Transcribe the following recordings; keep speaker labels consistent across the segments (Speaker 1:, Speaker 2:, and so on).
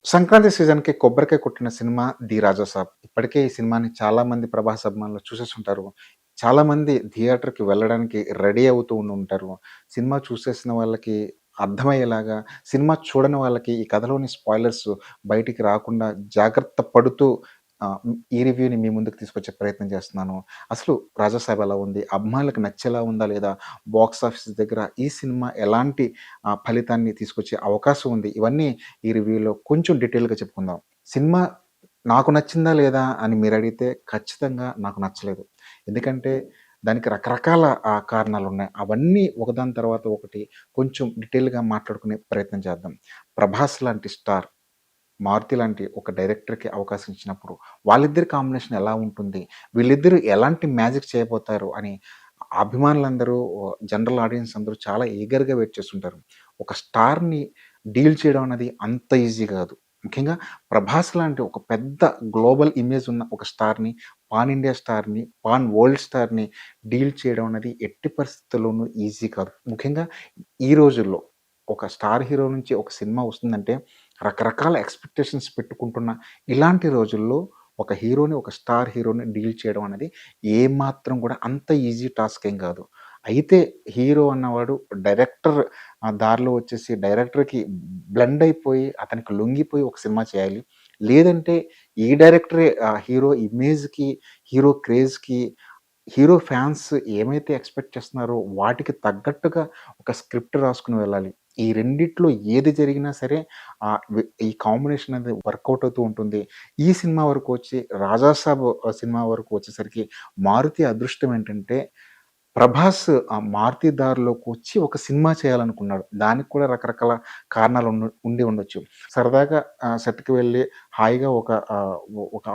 Speaker 1: సంక్రాంతి సీజన్‌కి కొబ్బరికాయ కొట్టిన సినిమా 'ది రాజా సాబ్'. ఇప్పటికే ఈ సినిమాని చాలామంది ప్రభాస్ అభిమానులు చూసేసుంటారు. చాలామంది థియేటర్‌కి వెళ్ళడానికి రెడీ అవుతూ ఉండుంటారు. సినిమా చూసేసిన వాళ్ళకి అర్థమయ్యేలాగా, సినిమా చూడని వాళ్ళకి ఈ కథలోని స్పాయిలర్స్ బయటికి రాకుండా జాగ్రత్త పడుతూ ఈ రివ్యూని మీ ముందుకు తీసుకొచ్చే ప్రయత్నం చేస్తున్నాను. అసలు 'రాజా సాబ్' ఎలా ఉంది? అభిమానులకు నచ్చేలా ఉందా? లేదా? బాక్స్ ఆఫీస్ దగ్గర ఈ సినిమా ఎలాంటి ఫలితాన్ని తీసుకొచ్చే అవకాశం ఉంది? ఇవన్నీ ఈ రివ్యూలో కొంచెం డీటెయిల్‌గా చెప్పుకుందాం. సినిమా నాకు నచ్చిందా లేదా అని మీరడిగితే ఖచ్చితంగా నాకు నచ్చలేదు. ఎందుకంటే దానికి రకరకాల కారణాలున్నాయి. అవన్నీ ఒకదాని తర్వాత ఒకటి కొంచెం డీటెయిల్‌గా మాట్లాడుకునే ప్రయత్నం చేద్దాం. 'ప్రభాస్' లాంటి స్టార్, 'మారుతి' లాంటి ఒక డైరెక్టర్‌కి అవకాశం ఇచ్చినప్పుడు వాళ్ళిద్దరి కాంబినేషన్ ఎలా ఉంటుంది? వీళ్ళిద్దరూ ఎలాంటి మ్యాజిక్ చేయబోతారు అని అభిమానులందరూ జనరల్ ఆడియన్స్ అందరూ చాలా ఈగర్‌గా వెయిట్ చేస్తుంటారు. ఒక స్టార్‌ని డీల్ చేయడం అన్నది అంత ఈజీ గాదు. ముఖ్యంగా 'ప్రభాస్' లాంటి ఒక పెద్ద గ్లోబల్ ఇమేజ్ ఉన్న ఒక స్టార్‌ని, పాన్ ఇండియా స్టార్‌ని, పాన్ వరల్డ్ స్టార్‌ని డీల్ చేయడం అన్నది ఎట్టి పరిస్థితుల్లోనూ ఈజీ కాదు. ముఖ్యంగా ఈ రోజుల్లో ఒక స్టార్ హీరో నుంచి ఒక సినిమా వస్తుందంటే రకరకాల ఎక్స్‌పెక్టేషన్స్ పెట్టుకుంటున్న ఇలాంటి రోజుల్లో ఒక హీరోని, ఒక స్టార్ హీరోని డీల్ చేయడం అనేది ఏమాత్రం కూడా అంత ఈజీ టాస్క్ ఏం కాదు. అయితే హీరో అన్నవాడు డైరెక్టర్ దారిలో వచ్చేసి డైరెక్టర్‌కి బ్లెండ్ అయిపోయి, అతనికి లొంగిపోయి ఒక సినిమా చేయాలి. లేదంటే ఈ డైరెక్టరే హీరో ఇమేజ్‌కి, హీరో క్రేజ్‌కి, హీరో ఫ్యాన్స్ ఏమైతే ఎక్స్‌పెక్ట్ చేస్తున్నారో వాటికి తగ్గట్టుగా ఒక స్క్రిప్ట్ రాసుకొని వెళ్ళాలి. ఈ రెండిట్లో ఏది జరిగినా సరే ఈ కాంబినేషన్ అనేది వర్కౌట్ అవుతూ ఉంటుంది. ఈ సినిమా వరకు వచ్చి 'రాజా సాబ్' సినిమా వరకు వచ్చేసరికి మారుతి అదృష్టం ఏంటంటే 'ప్రభాస్' ఆ 'మారుతి' దారిలోకొచ్చి ఒక సినిమా చేయాలనుకున్నాడు. దానికి కూడా రకరకాల కారణాలు ఉండి ఉండొచ్చు. సరదాగా సెట్‌కి వెళ్ళి హాయిగా ఒక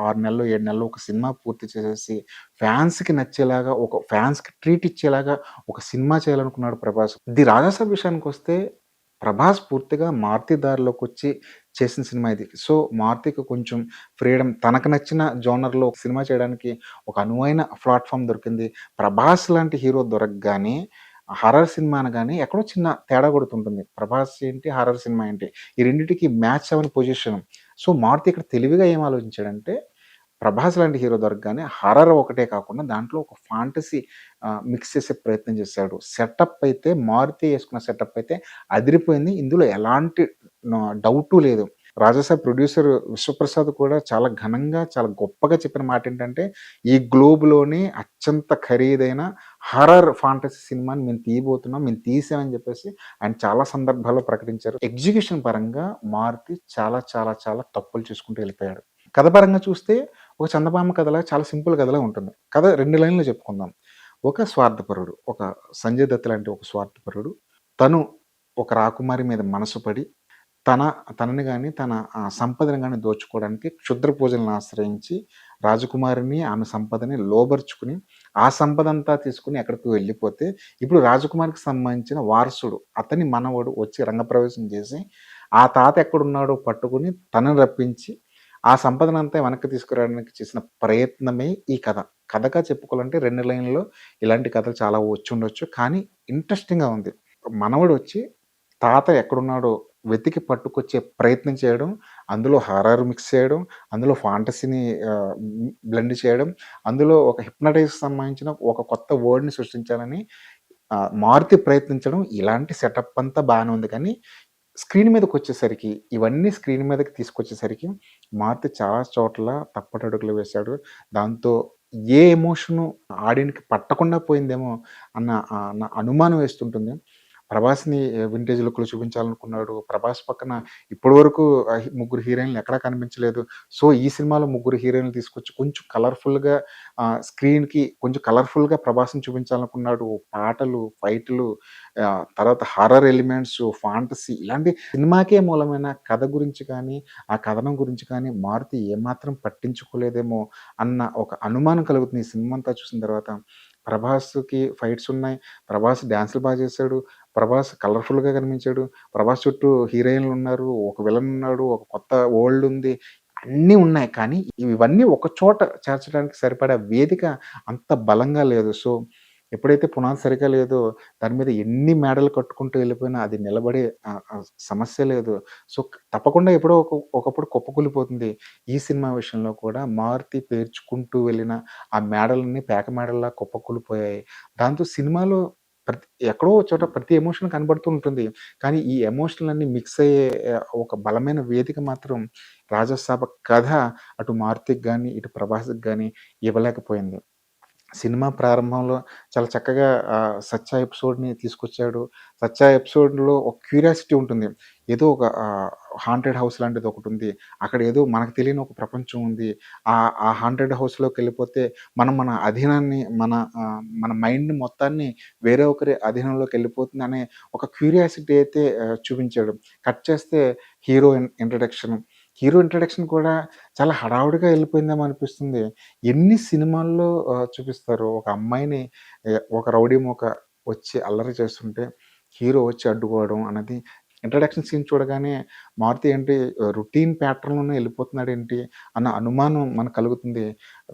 Speaker 1: 6 నెలలు, 7 నెలలు ఒక సినిమా పూర్తి చేసేసి ఫ్యాన్స్‌కి నచ్చేలాగా, ఒక ఫ్యాన్స్‌కి ట్రీట్ ఇచ్చేలాగా ఒక సినిమా చేయాలనుకున్నాడు 'ప్రభాస్.' 'ది రాజా సాబ్' విషయానికొస్తే 'ప్రభాస్' పూర్తిగా 'మారుతి' దారిలోకొచ్చి చేసిన సినిమా ఇది. సో, 'మారుతి'కి కొంచెం ఫ్రీడమ్ తనకు నచ్చిన జోనర్‌లో ఒక సినిమా చేయడానికి ఒక అనువైన ప్లాట్‌ఫార్మ్ దొరికింది. 'ప్రభాస్' లాంటి హీరో దొరకగానే హారర్ సినిమా అనగానే ఎక్కడో చిన్న తేడా కొడుతుంటుంది. 'ప్రభాస్' ఏంటి, హారర్ సినిమా ఏంటి? ఈ రెండిటికి మ్యాచ్ అవ్వని పొజిషన్. సో, 'మారుతి' ఇక్కడ తెలివిగా ఏం ఆలోచించాడంటే 'ప్రభాస్' లాంటి హీరో దొరకగానే హారర్ ఒకటే కాకుండా దాంట్లో ఒక ఫాంటసీ మిక్స్ చేసే ప్రయత్నం చేశాడు. సెటప్ అయితే 'మారుతి' యేసుకున్న సెటప్ అయితే అదిరిపోయింది. ఇందులో ఎలాంటి డౌటు లేదు. 'రాజాసాబ్' ప్రొడ్యూసర్ విశ్వప్రసాద్ కూడా చాలా ఘనంగా, చాలా గొప్పగా చెప్పిన మాటేంటంటే, "ఈ గ్లోబ్‌లోనే అత్యంత ఖరీదైన హారర్ ఫాంటసీ సినిమాని మేము తీయబోతున్నాం. మేము తీసాం" అని చెప్పేసి ఆయన చాలా సందర్భాల్లో ప్రకటించారు. ఎగ్జిక్యూషన్ పరంగా 'మారుతి' చాలా, చాలా, చాలా తప్పులు చేసుకుంటూ వెళ్ళిపోయాడు. కథ పరంగా చూస్తే ఒక చందమామ కథలా చాలా సింపుల్ కథలా ఉంటుంది. కథ 2 లైన్‌లో చెప్పుకుందాం. ఒక స్వార్థపరుడు, ఒక సంజయ్ దత్ లాంటి ఒక స్వార్థపరుడు, తను ఒక రాకుమారి మీద మనసు పడి తన తనని గాని, తన సంపదను గాని దోచుకోవడానికి క్షుద్ర పూజలను ఆశ్రయించి, రాజకుమారిని, ఆమె సంపదని లోబరుచుకొని, ఆ సంపదంతా తీసుకొని ఎక్కడికో వెళ్ళిపోతే, ఇప్పుడు రాజకుమారికి సంబంధించిన వారసుడు, అతని మనవడు వచ్చి రంగప్రవేశం చేసి, ఆ తాత ఎక్కడున్నాడో పట్టుకొని తనని రప్పించి, ఆ సంపదనంతా వెనక్కి తీసుకురావడానికి చేసిన ప్రయత్నమే ఈ కథ. కథగా చెప్పుకోవాలంటే 2 లైన్‌లో ఇలాంటి కథలు చాలా వచ్చుండొచ్చు. కానీ ఇంట్రెస్టింగ్‌గా ఉంది. మనవడొచ్చి తాత ఎక్కడున్నాడో వెతికి పట్టుకొచ్చే ప్రయత్నం చేయడం, అందులో హారర్ మిక్స్ చేయడం, అందులో ఫాంటసీని బ్లెండ్ చేయడం, అందులో ఒక హిప్నటైజ్‌కి సంబంధించిన ఒక కొత్త వర్డ్‌ని సృష్టించాలని మారుతి ప్రయత్నించడం, ఇలాంటి సెటప్ అంతా బానే ఉంది కానీ, స్క్రీన్ మీదకొచ్చేసరికి, ఇవన్నీ స్క్రీన్ మీదకి తీసుకొచ్చేసరికి, మారుతి చాలా చోట్ల తప్పటడుగులు వేశాడు. దాంతో ఏ ఎమోషను ఆడియన్‌కి పట్టకుండా పోయిందేమో అన్న అనుమానం వేస్తుంటుంది. 'ప్రభాస్‌ని' వింటేజ్ లుక్‌లో చూపించాలనుకున్నాడు. 'ప్రభాస్' పక్కన ఇప్పటి వరకు ముగ్గురు హీరోయిన్‌లు ఎక్కడా కనిపించలేదు. సో, ఈ సినిమాలో ముగ్గురు హీరోయిన్‌లు తీసుకొచ్చి కొంచెం కలర్‌ఫుల్‌గా స్క్రీన్‌కి కొంచెం కలర్‌ఫుల్‌గా 'ప్రభాస్‌ని' చూపించాలనుకున్నాడు. పాటలు, ఫైటులు, తర్వాత హారర్ ఎలిమెంట్స్, ఫాంటసీ ఇలాంటి సినిమాకే మూలమైన కథ గురించి కానీ, ఆ కథనం గురించి కానీ మారుతి ఏమాత్రం పట్టించుకోలేదేమో అన్న ఒక అనుమానం కలుగుతుంది ఈ సినిమా అంతా చూసిన తర్వాత. 'ప్రభాస్‌కి' ఫైట్స్ ఉన్నాయి. 'ప్రభాస్' డాన్సులు చేశాడు. 'ప్రభాస్' కలర్‌ఫుల్‌గా కనిపించాడు. 'ప్రభాస్' చుట్టూ హీరోయిన్‌లున్నారు. ఒక విలన్ ఉన్నాడు. ఒక కొత్త వరల్డ్ ఉంది. అన్నీ ఉన్నాయి. కానీ ఇవన్నీ ఒక చోట చేర్చడానికి సరిపడా వేదిక అంత బలంగా లేదు. సో, ఎప్పుడైతే పునాది సరిగ్గా లేదో, దాని మీద ఎన్ని మేడలు కట్టుకుంటూ వెళ్ళిపోయినా అది నిలబడే సమస్య లేదు. సో, తప్పకుండా ఎప్పుడో ఒకప్పుడు కుప్పకూలిపోతుంది. ఈ సినిమా విషయంలో కూడా మారుతి పేర్చుకుంటూ వెళ్ళిన ఆ మేడలన్నీ పేక మేడల్లా కుప్పకూలిపోయాయి. దాంతో సినిమాలో ఎక్కడో ఒక చోట ప్రతి ఎమోషన్ కనబడుతూ ఉంటుంది. కానీ ఈ ఎమోషన్‌లన్నీ మిక్స్ అయ్యే ఒక బలమైన వేదిక మాత్రం 'రాజసాబ్' కథ అటు మారుతికి గాని, ఇటు ప్రభాస్‌కి గాని ఇవ్వలేకపోయింది. సినిమా ప్రారంభంలో చాలా చక్కగా 'సచ్చా' ఎపిసోడ్‌ని తీసుకొచ్చాడు. 'సచ్చా' ఎపిసోడ్‌లో ఒక క్యూరియాసిటీ ఉంటుంది. ఏదో ఒక హాంటెడ్ హౌస్ లాంటిదొకటుంది. అక్కడ ఏదో మనకు తెలియని ఒక ప్రపంచం ఉంది. ఆ హాంటెడ్ హౌస్‌లోకెళ్ళిపోతే మనం మన అధీనాన్ని మన మైండ్ మొత్తాన్ని వేరే ఒకరి అధీనంలోకెళ్ళిపోతుందనే ఒక క్యూరియాసిటీ అయితే చూపించాడు. కట్ చేస్తే హీరో ఇంట్రడక్షన్. హీరో ఇంట్రడక్షన్ కూడా చాలా హడావుడిగా ఎళ్ళిపోయిందేమో అనిపిస్తుంది. ఎన్ని సినిమాల్లో చూపిస్తారు. ఒక అమ్మాయిని ఒక రౌడీ మూక వచ్చి అల్లరి చేస్తుంటే, హీరో వచ్చి అడ్డుకోవడం అన్నది ఇంట్రడక్షన్ సీన్ చూడగానే మారుతి ఏంటి రొటీన్ ప్యాటర్న్‌లోనే ఎళ్ళిపోతున్నాడేంటి అన్న అనుమానం మనకు కలుగుతుంది.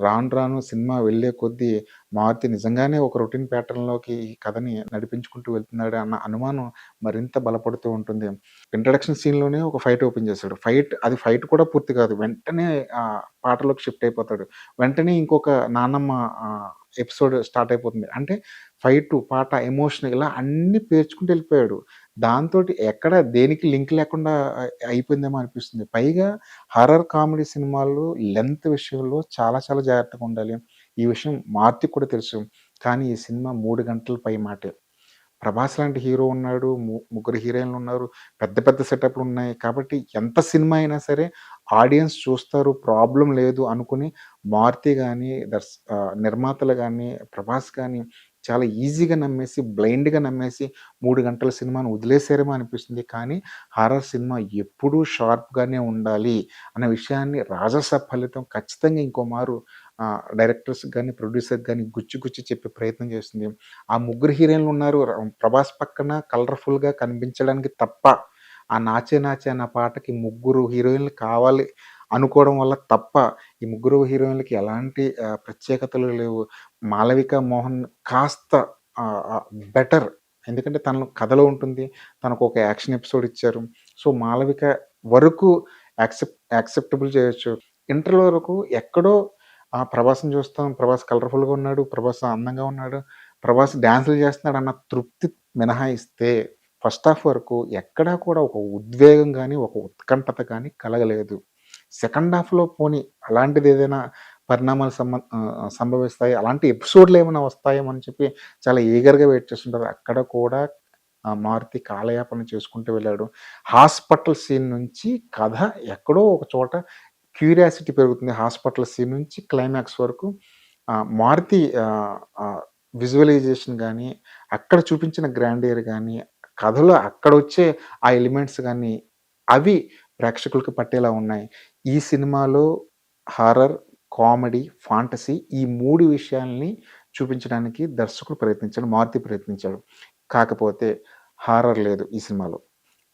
Speaker 1: రాను రాను సినిమా వెళ్ళే కొద్దీ మారుతి నిజంగానే ఒక రొటీన్ ప్యాటర్న్‌లోకి ఈ కథని నడిపించుకుంటూ వెళ్తున్నాడా అన్న అనుమానం మరింత బలపడుతూ ఉంటుంది. ఇంట్రడక్షన్ సీన్‌లోనే ఒక ఫైట్ ఓపెన్ చేశాడు. ఫైట్ కూడా పూర్తి కాదు. వెంటనే పాటలోకి షిఫ్ట్ అయిపోతాడు. వెంటనే ఇంకొక నాన్నమ్మ ఎపిసోడ్ స్టార్ట్ అయిపోతుంది. అంటే ఫైటు, పాట, ఎమోషన్ ఇలా అన్నీ పేర్చుకుంటూ వెళ్ళిపోయాడు. దాంతోటి ఎక్కడ దేనికి లింక్ లేకుండా అయిపోయిందేమో అనిపిస్తుంది. పైగా హారర్ కామెడీ సినిమాల్లో లెంత్ విషయంలో చాలా చాలా జాగ్రత్తగా ఉండాలి. ఈ విషయం మారుతికి కూడా తెలుసు. కానీ ఈ సినిమా 3 గంటల పై మాటే. ప్రభాస్ లాంటి హీరో ఉన్నాడు. ముగ్గురు హీరోయిన్‌లున్నారు. పెద్ద పెద్ద సెటప్‌లున్నాయి. కాబట్టి ఎంత సినిమా అయినా సరే ఆడియన్స్ చూస్తారు. ప్రాబ్లమ్ లేదు అనుకుని మారుతి గాని, నిర్మాతలు గాని, ప్రభాస్ గాని చాలా ఈజీగా నమ్మేసి, బ్లైండ్‌గా నమ్మేసి 3 గంటల సినిమాను వదిలేసారేమో అనిపిస్తుంది. కానీ హారర్ సినిమా ఎప్పుడూ షార్ప్‌గానే ఉండాలి అన్న విషయాన్ని 'రాజసాబ్' ఫలితం ఖచ్చితంగా ఇంకో మారు డైరెక్టర్స్‌కి గాని, ప్రొడ్యూసర్‌కి గాని గుచ్చి గుచ్చి చెప్పే ప్రయత్నం చేస్తుంది. ఆ ముగ్గురు హీరోయిన్‌లున్నారు. 'ప్రభాస్' పక్కన కలర్‌ఫుల్‌గా కనిపించడానికి తప్ప, ఆ 'నాచే నాచే' అన్న పాటకి ముగ్గురు హీరోయిన్‌లు కావాలి అనుకోవడం వల్ల తప్ప, ఈ ముగ్గురు హీరోయిన్‌లకి ఎలాంటి ప్రత్యేకతలు లేవు. 'మాళవిక మోహన్' కాస్త ఆహ్, ఆహ్, బెటర్. ఎందుకంటే తను కథలో ఉంటుంది. తనకొక యాక్షన్ ఎపిసోడ్ ఇచ్చారు. సో, 'మాళవిక' వరకు యాక్సెప్టబుల్ చేయొచ్చు. ఇంటర్ వరకు ఎక్కడో 'ప్రభాస్‌ని' చూస్తాం. 'ప్రభాస్' కలర్‌ఫుల్‌గా ఉన్నాడు. 'ప్రభాస్' అందంగా ఉన్నాడు. 'ప్రభాస్' డాన్సులు చేస్తున్నాడన్న తృప్తి మినహాయిస్తే ఫస్ట్ హాఫ్ వరకు ఎక్కడా కూడా ఒక ఉద్వేగం గాని, ఒక ఉత్కంఠత గాని కలగలేదు. సెకండ్ హాఫ్‌లో పోనీ అలాంటిదేదైనా పరిణామాలు సంభవిస్తాయి. అలాంటి ఎపిసోడ్‌లేమైనా వస్తాయేమో అని చెప్పి చాలా ఈగర్‌గా వెయిట్ చేస్తుంటారు. అక్కడ కూడా మారుతి కాలయాపన చేసుకుంటూ వెళ్ళాడు. హాస్పిటల్ సీన్ నుంచి కథ ఎక్కడో ఒక చోట క్యూరియాసిటీ పెరుగుతుంది. హాస్పిటల్ సీన్ నుంచి క్లైమాక్స్ వరకు మారుతి విజువలైజేషన్ గాని, అక్కడ చూపించిన గ్రాండియర్ గాని, కథలో అక్కడొచ్చే ఆ ఎలిమెంట్స్ గాని, అవి ప్రేక్షకులకు పట్టేలా ఉన్నాయి. ఈ సినిమాలో హారర్, కామెడీ, ఫాంటసీ ఈ 3 విషయాల్ని చూపించడానికి దర్శకుడు ప్రయత్నించాడు. మారుతి ప్రయత్నించాడు. కాకపోతే హారర్ లేదు ఈ సినిమాలో.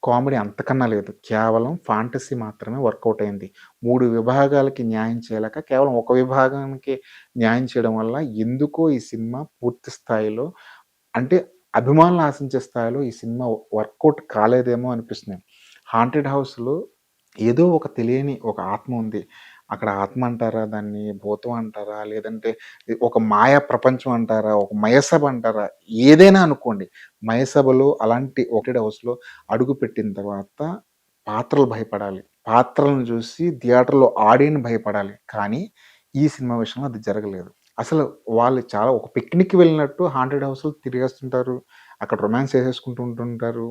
Speaker 1: కామెడీ అంతకన్నా లేదు. కేవలం ఫాంటసీ మాత్రమే వర్కౌట్ అయింది. 3 విభాగాలకి న్యాయం చేయలేక కేవలం ఒక విభాగానికి న్యాయం చేయడం వల్ల ఎందుకో ఈ సినిమా పూర్తి స్థాయిలో అంటే అభిమానులు ఆశించే స్థాయిలో ఈ సినిమా వర్కౌట్ కాలేదేమో అనిపిస్తుంది. 'హాంటెడ్ హౌస్‌లో' ఏదో ఒక తెలియని ఒక ఆత్మ ఉంది. అక్కడ ఆత్మ అంటారా? దాన్ని భూతం అంటారా? లేదంటే ఒక మాయా ప్రపంచం అంటారా? ఒక మయసభ అంటారా? ఏదైనా అనుకోండి. మయసభలో అలాంటి ఒకటెడ్ హౌస్‌లో అడుగుపెట్టిన తర్వాత పాత్రలు భయపడాలి. పాత్రలను చూసి థియేటర్‌లో ఆడియన్ భయపడాలి. కానీ ఈ సినిమా విషయంలో అది జరగలేదు. అసలు వాళ్ళు చాలా ఒక పిక్నిక్‌కి వెళ్ళినట్టు హాంటెడ్ హౌస్‌లో తిరిగేస్తుంటారు. అక్కడ రొమాన్స్ చేసేసుకుంటూ ఉంటుంటారు.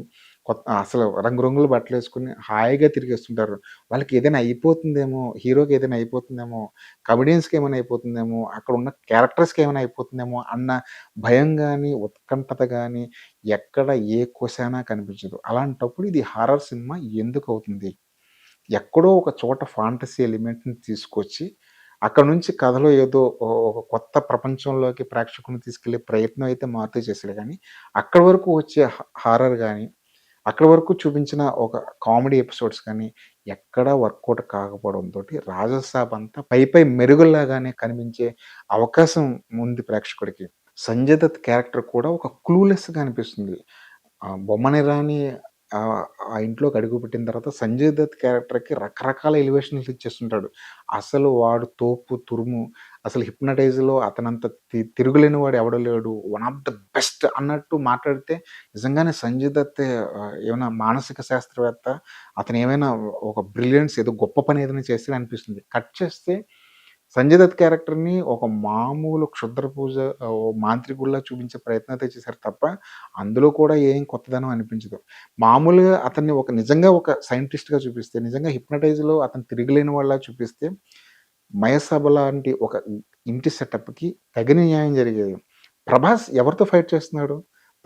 Speaker 1: అసలు రంగురంగుల బట్టలేసుకొని హాయిగా తిరిగేస్తుంటారు. వాళ్ళకి ఏదైనా అయిపోతుందేమో, హీరోకి ఏదైనా అయిపోతుందేమో, కమెడియన్స్‌కి ఏమైనా అయిపోతుందేమో, అక్కడున్న క్యారెక్టర్స్‌కి ఏమైనా అయిపోతుందేమో అన్న భయం గాని, ఉత్కంఠత గాని ఎక్కడ ఏ కొశానా కనిపించదు. అలాంటప్పుడు ఇది హారర్ సినిమా ఎందుకవుతుంది? ఎక్కడో ఒక చోట ఫాంటసీ ఎలిమెంట్‌ని తీసుకొచ్చి, అక్కడి నుంచి కథలో ఏదో ఒక కొత్త ప్రపంచంలోకి ప్రేక్షకుడిని తీసుకెళ్ళే ప్రయత్నం అయితే మారుతి చేసాడు గానీ, అక్కడి వరకు వచ్చే హారర్ గాని, అక్కడి వరకు చూపించిన ఒక కామెడీ ఎపిసోడ్స్ కానీ, ఎక్కడా వర్కౌట్ కాకపోవడంతోటి 'రాజసాబ్' అంతా పై పై మెరుగుల్లాగానే కనిపించే అవకాశం ఉంది ప్రేక్షకుడికి. సంజయ్ దత్ క్యారెక్టర్ కూడా ఒక క్లూలెస్‌గా అనిపిస్తుంది. బొమ్మని రాని ఆ ఇంట్లోకి అడుగుపెట్టిన తర్వాత సంజయ్ దత్ క్యారెక్టర్‌కి రకరకాల ఎలివేషన్స్ ఇచ్చేస్తుంటాడు. అసలు వాడు తోపు, తురుము. అసలు 'హిప్నటైజ్‌లో' అతనంత తిరుగులేని వాడు ఎవడు లేడు. వన్ ఆఫ్ ద బెస్ట్ అన్నట్టు మాట్లాడితే నిజంగానే సంజయ్ దత్ ఏమైనా మానసిక శాస్త్రవేత్త, అతనేమైనా ఒక బ్రిలియన్స్ ఏదో గొప్ప పని ఏదైనా చేసాడు అనిపిస్తుంది. కట్ చేస్తే సంజయ్ దత్ క్యారెక్టర్‌ని ఒక మామూలు క్షుద్ర పూజ మాంత్రికుడిలా చూపించే ప్రయత్నం అయితే చేశారు తప్ప, అందులో కూడా ఏం కొత్తదనం అనిపించదు. మామూలుగా అతన్ని నిజంగా ఒక సైంటిస్ట్‌గా చూపిస్తే, నిజంగా హిప్నటైజ్‌లో అతను తిరగలేని వాళ్ళలా చూపిస్తే, 'మయసభ' లాంటి ఒక ఇంటి సెటప్‌కి తగిన న్యాయం జరిగేది. ప్రభాస్ ఎవరితో ఫైట్ చేస్తున్నాడు?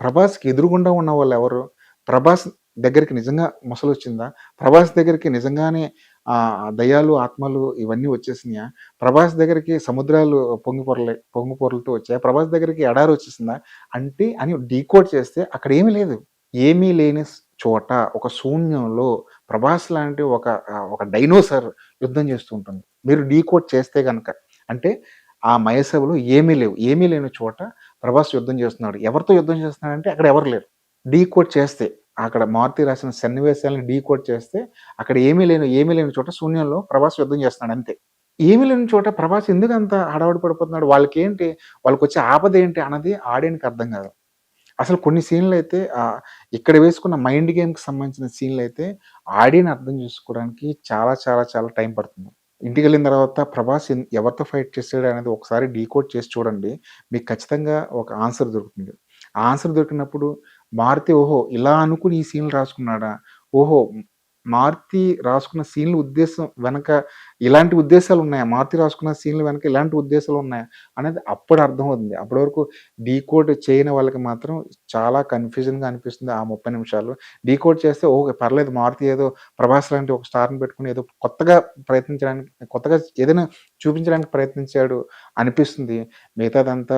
Speaker 1: ప్రభాస్‌కి ఎదురుగుండా ఉన్నవాళ్ళెవరు? ప్రభాస్ దగ్గరికి నిజంగా మొసలొచ్చిందా? ప్రభాస్ దగ్గరికి నిజంగానే దయ్యాలు, ఆత్మలు ఇవన్నీ వచ్చేసినాయా? ప్రభాస్ దగ్గరికి సముద్రాలు పొంగి పొర్లుతూ వచ్చాయా? ప్రభాస్ దగ్గరికి ఎడారి వచ్చేసిందా? అంటే అని డీకోడ్ చేస్తే అక్కడేమీ లేదు. ఏమీ లేని చోట ఒక శూన్యంలో ప్రభాస్ లాంటి ఒక డైనోసార్ యుద్ధం చేస్తూ ఉంటుంది. మీరు డీకోడ్ చేస్తే గనక. అంటే ఆ మయసభలో ఏమీ లేవు. ఏమీ లేని చోట ప్రభాస్ యుద్ధం చేస్తున్నాడు. ఎవరితో యుద్ధం చేస్తున్నాడంటే అక్కడ ఎవరు లేరు. డీకోడ్ చేస్తే అక్కడ మారుతి రాసిన సన్నివేశాలను డీకోడ్ చేస్తే అక్కడ ఏమీ లేని చోట శూన్యంలో ప్రభాస్ యుద్ధం చేస్తున్నాడు అంతే. ఏమీ లేని చోట ప్రభాస్ ఎందుకంత హడావుడి పడిపోతున్నాడు? వాళ్ళకేంటి? వాళ్ళకొచ్చే ఆపదేంటి అన్నది ఆడియన్‌కి అర్థం కాదు. అసలు కొన్ని సీన్‌లయితే ఇక్కడ వేసుకున్న మైండ్ గేమ్‌కి సంబంధించిన సీన్‌లయితే ఆడియన్ అర్థం చేసుకోవడానికి చాలా చాలా చాలా టైం పడుతుంది. ఇంటికెళ్ళిన తర్వాత ప్రభాస్ ఎవరితో ఫైట్ చేసాడనేది ఒకసారి డీకోడ్ చేసి చూడండి. మీకు ఖచ్చితంగా ఒక ఆన్సర్ దొరుకుతుంది. ఆ ఆన్సర్ దొరికినప్పుడు మారుతి ఓహో! ఇలా అనుకుని ఈ సీన్‌లు రాసుకున్నాడా? ఓహో! మారుతి రాసుకున్న సీన్‌ల ఉద్దేశ్యం వెనక ఇలాంటి ఉద్దేశాలున్నాయా? మారుతి రాసుకున్న సీన్‌ల వెనక ఇలాంటి ఉద్దేశాలున్నాయా? అనేది అప్పుడు అర్థమవుతుంది. అప్పటి వరకు డీకోడ్ చేయని వాళ్ళకి మాత్రం చాలా కన్‌ఫ్యూజన్‌గా అనిపిస్తుంది ఆ 30 నిమిషాలు. డీకోడ్ చేస్తే ఓకే. పర్లేదు మారుతి ఏదో ప్రభాస్ లాంటి ఒక స్టార్‌ని పెట్టుకొని ఏదో కొత్తగా ఏదైనా చూపించడానికి ప్రయత్నించాడు అనిపిస్తుంది. మిగతాదంతా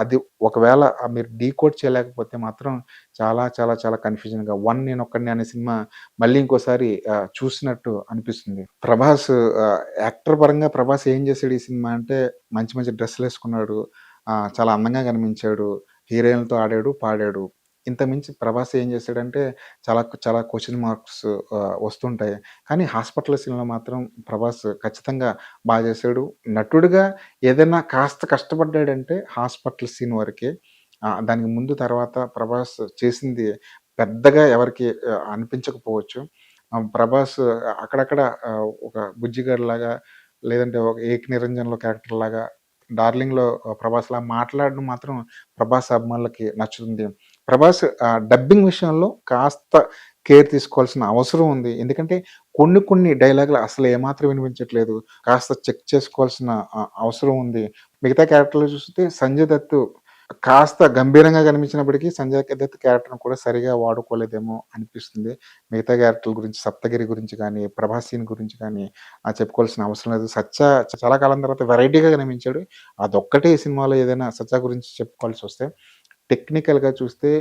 Speaker 1: అది ఒకవేళ మీరు డీకోడ్ చేయలేకపోతే మాత్రం చాలా చాలా చాలా కన్‌ఫ్యూజన్‌గా 'వన్ నేనొక్కడినే' అనే సినిమా మళ్ళీ ఇంకోసారి చూసినట్టు అనిపిస్తుంది. యాక్టర్ పరంగా ప్రభాస్ ఏం చేసాడు ఈ సినిమా అంటే మంచి మంచి డ్రెస్సులేసుకున్నాడు. చాలా అందంగా కనిపించాడు. హీరోయిన్‌లతో ఆడాడు, పాడాడు. ఇంతకు మించి ప్రభాస్ ఏం చేసాడంటే చాలా క్వెషన్ మార్క్స్ వస్తుంటాయి. కానీ 'హాస్పిటల్' సీన్‌లో మాత్రం ప్రభాస్ ఖచ్చితంగా చేసాడు. నటుడుగా ఏదైనా కాస్త కష్టపడ్డాడంటే 'హాస్పిటల్' సీన్ వరకే. దానికి ముందు తర్వాత ప్రభాస్ చేసింది పెద్దగా ఎవరికీ అనిపించకపోవచ్చు. ప్రభాస్ అక్కడక్కడ ఒక బుజ్జిగాడిలాగా లేదంటే ఒక 'ఏక్ నిరంజన్‌లో' క్యారెక్టర్‌లాగా 'డార్లింగ్‌లో' ప్రభాస్‌లా మాట్లాడడం మాత్రం ప్రభాస్ అభిమానులకి నచ్చుతుంది. ప్రభాస్ డబ్బింగ్ విషయంలో కాస్త కేర్ తీసుకోవాల్సిన అవసరం ఉంది. ఎందుకంటే కొన్ని డైలాగులు అసలు ఏమాత్రం వినిపించట్లేదు. కాస్త చెక్ చేసుకోవాల్సిన అవసరం ఉంది. మిగతా క్యారెక్టర్‌లో చూస్తే సంజయ్ దత్ కాస్త గంభీరంగా కనిపించినప్పటికీ సంజయ్ దత్ క్యారెక్టర్‌ని కూడా సరిగ్గా వాడుకోలేదేమో అనిపిస్తుంది. మిగతా క్యారెక్టర్ల గురించి 'సప్తగిరి' గురించి కానీ, 'ప్రభాస్' సీన్ గురించి కానీ చెప్పుకోవాల్సిన అవసరం లేదు. చాలా కాలం తర్వాత వెరైటీగా కనిపించాడు. అదొక్కటే ఈ సినిమాలో ఏదైనా 'సత్య' గురించి చెప్పుకోవాల్సొస్తే టెక్నికల్‌గా చూస్తే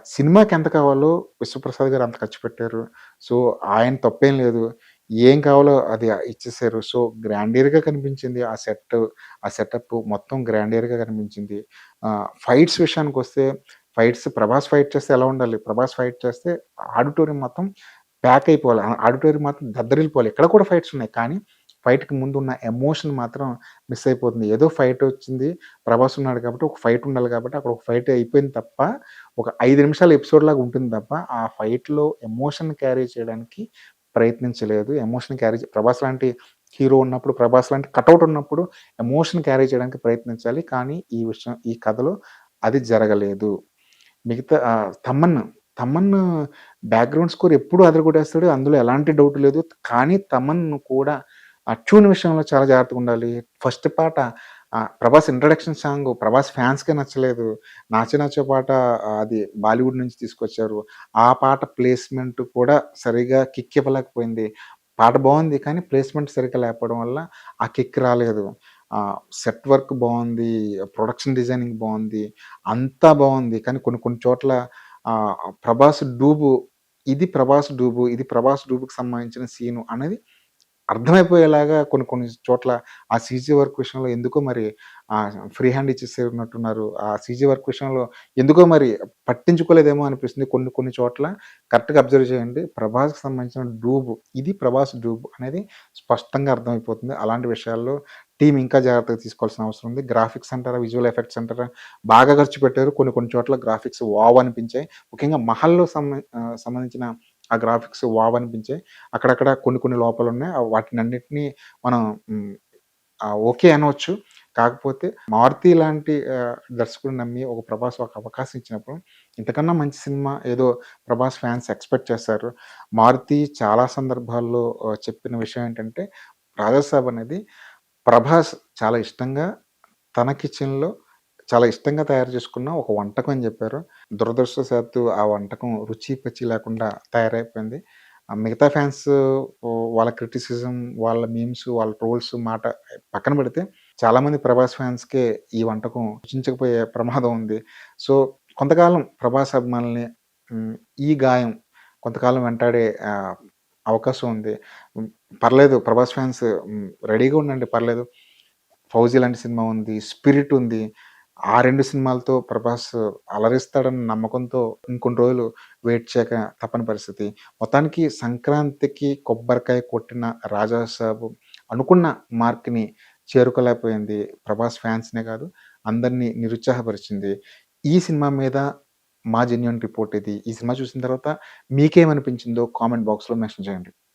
Speaker 1: సినిమాకి ఎంత కావాలో విశ్వప్రసాద్ గారు అంత ఖర్చు పెట్టారు. సో, ఆయన తప్పేం లేదు. ఏం కావాలో అది ఇచ్చేసారు. సో, గ్రాండియర్‌గా కనిపించింది ఆ సెటప్ మొత్తం గ్రాండియర్‌గా కనిపించింది. ఫైట్స్ విషయానికొస్తే ప్రభాస్ ఫైట్ చేస్తే ఎలా ఉండాలి? ప్రభాస్ ఫైట్ చేస్తే ఆడిటోరియం మొత్తం ప్యాక్ అయిపోవాలి. ఆడిటోరియం మాత్రం దద్దరిల్లిపోవాలి. ఇక్కడ కూడా ఫైట్స్ ఉన్నాయి. కానీ ఫైట్‌కి ముందున్న ఎమోషన్ మాత్రం మిస్ అయిపోతుంది. ఏదో ఫైట్ వచ్చింది. ప్రభాస్ ఉన్నాడు కాబట్టి ఒక ఫైట్ ఉండాలి కాబట్టి అక్కడ ఒక ఫైట్ అయిపోయింది తప్ప, ఒక 5 నిమిషాల ఎపిసోడ్‌లాగా ఉంటుంది తప్ప, ఆ ఫైట్‌లో ఎమోషన్ క్యారీ చేయడానికి ప్రయత్నించలేదు. ఎమోషన్ క్యారీ 'ప్రభాస్' లాంటి హీరో ఉన్నప్పుడు, 'ప్రభాస్' లాంటి కటౌట్ ఉన్నప్పుడు ఎమోషన్ క్యారీ చేయడానికి ప్రయత్నించాలి. కానీ ఈ కథలో అది జరగలేదు. మిగతా 'తమన్' బ్యాక్‌గ్రౌండ్ స్కోర్ ఎప్పుడూ అదరగొట్టేస్తాడు. అందులో ఎలాంటి డౌట్ లేదు. కానీ 'తమన్' కూడా ఆ ట్యూన్ విషయంలో చాలా జాగ్రత్తగుండాలి. ఫస్ట్ పాట 'ప్రభాస్' ఇంట్రడక్షన్ సాంగ్ 'ప్రభాస్' ఫ్యాన్స్‌కే నచ్చలేదు. 'నాచే నాచే' పాట అది బాలీవుడ్ నుంచి తీసుకొచ్చారు. ఆ పాట ప్లేస్‌మెంట్ కూడా సరిగ్గా కిక్ ఇవ్వలేకపోయింది. పాట బావుంది. కానీ ప్లేస్‌మెంట్ సరిగ్గా లేకపోవడం వల్ల ఆ కిక్ రాలేదు. సెట్ వర్క్ బావుంది. ప్రొడక్షన్ డిజైనింగ్ బావుంది. అంతా బావుంది. కానీ కొన్ని కొన్ని చోట్ల ఆహ్, 'ప్రభాస్ డూబు' ఇది 'ప్రభాస్ డూబుకి సంబంధించిన సీను అనేది అర్థమైపోయేలాగా కొన్ని కొన్ని చోట్ల ఆ సీజీ వర్క్ విషయంలో ఎందుకో మరి ఫ్రీ హ్యాండ్ ఇచ్చేసినట్టున్నారు. ఆ సీజీ వర్క్ విషయంలో ఎందుకో మరి పట్టించుకోలేదేమో అనిపిస్తుంది. కొన్ని కొన్ని చోట్ల కరెక్ట్‌గా అబ్జర్వ్ చేయండి. 'ప్రభాస్‌కి' సంబంధించిన డూబ్ ఇది 'ప్రభాస్ డూబ్' అనేది స్పష్టంగా అర్థమైపోతుంది. అలాంటి విషయాల్లో టీమ్ ఇంకా జాగ్రత్తగా తీసుకోవాల్సిన అవసరం ఉంది. గ్రాఫిక్స్ అంటారా, విజువల్ ఎఫెక్ట్స్ అంటారా బాగా ఖర్చు పెట్టారు. కొన్ని కొన్ని చోట్ల గ్రాఫిక్స్ వావ్ అనిపించాయి. ముఖ్యంగా 'మహల్‌లో' సంబంధించిన ఆ గ్రాఫిక్స్ వావ్ అనిపించాయి. అక్కడక్కడ కొన్ని కొన్ని లోపాలున్నాయి. వాటినన్నిటిని మనం హ్మ్. ఓకే అనవచ్చు. కాకపోతే 'మారుతి' లాంటి దర్శకుడిని నమ్మి ఒక ప్రభాస్ ఒక అవకాశం ఇచ్చినప్పుడు, ఇంతకన్నా మంచి సినిమా ఏదో ప్రభాస్ ఫ్యాన్స్ ఎక్స్‌పెక్ట్ చేస్తారు. 'మారుతి' చాలా సందర్భాల్లో చెప్పిన విషయం ఏంటంటే, 'రాజాసాబ్' అనేది ప్రభాస్ చాలా ఇష్టంగా తన కిచెన్‌లో చాలా ఇష్టంగా తయారు చేసుకున్న ఒక వంటకం అని జెప్పారు. దురదృష్టవశాత్తు ఆ వంటకం రుచి, పచి లేకుండా తయారైపోయింది. మిగతా ఫ్యాన్స్ వాళ్ళ క్రిటిసిజం, వాళ్ళ మీమ్స్, వాళ్ళ ట్రోల్స్ మాట పక్కన పెడితే చాలామంది ప్రభాస్ ఫ్యాన్స్‌కే ఈ వంటకం రుచించకపోయే ప్రమాదం ఉంది. సో, కొంతకాలం ప్రభాస్ అభిమానుల్ని హ్మ్, ఈ గాయం కొంతకాలం వెంటాడే అవకాశం ఉంది. హ్మ్, పర్లేదు ప్రభాస్ ఫ్యాన్స్ రెడీగా ఉండండి పర్లేదు. 'ఫౌజీ' లాంటి సినిమా ఉంది. 'స్పిరిట్' ఉంది. ఆ 2 సినిమాలతో ప్రభాస్ అలరిస్తాడన్న నమ్మకంతో ఇంకొన్ని రోజులు వెయిట్ చేయక తప్పని పరిస్థితి. మొత్తానికి సంక్రాంతికి కొబ్బరికాయ కొట్టిన 'రాజా సాబ్' అనుకున్న మార్క్‌ని చేరుకోలేకపోయింది. ప్రభాస్ ఫ్యాన్స్‌నే కాదు అందరిని నిరుత్సాహపరిచింది. ఈ సినిమా మీద మా జెన్యూన్ రిపోర్ట్ ఇది. ఈ సినిమా చూసిన తర్వాత మీకేమనిపించిందో కామెంట్ బాక్స్‌లో మెన్షన్ చేయండి.